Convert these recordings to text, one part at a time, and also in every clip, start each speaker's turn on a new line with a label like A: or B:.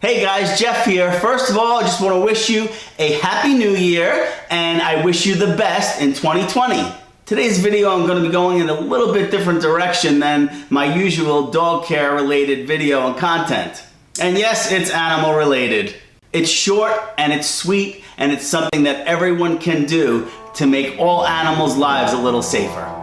A: Hey guys, Jeff here. First of all, I just want to wish you a happy new year and I wish you the best in 2020. Today's video I'm going to be going in a little bit different direction than my usual dog care related video and content. And yes, it's animal related. It's short and it's sweet and it's something that everyone can do to make all animals' lives a little safer.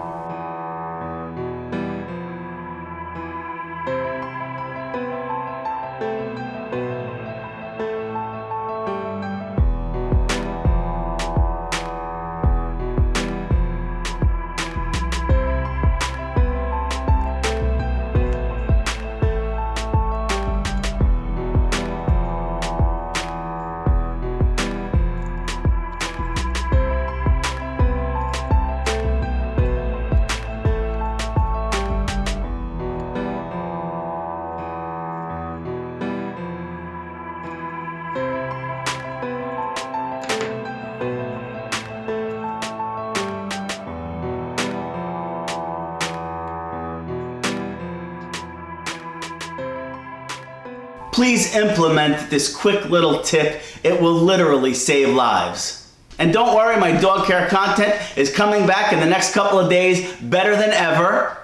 A: Please implement this quick little tip. It will literally save lives. And don't worry, my dog care content is coming back in the next couple of days better than ever.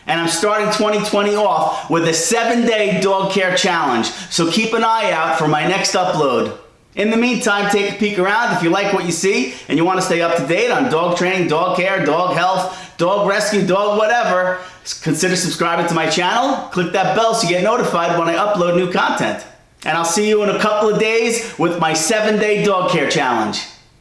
A: And I'm starting 2020 off with a 7-day dog care challenge. So keep an eye out for my next upload. In the meantime, take a peek around if you like what you see and you want to stay up to date on dog training, dog care, dog health, dog rescue, dog whatever. Consider subscribing to my channel. Click that bell so you get notified when I upload new content. And I'll see you in a couple of days with my 7-day dog care challenge.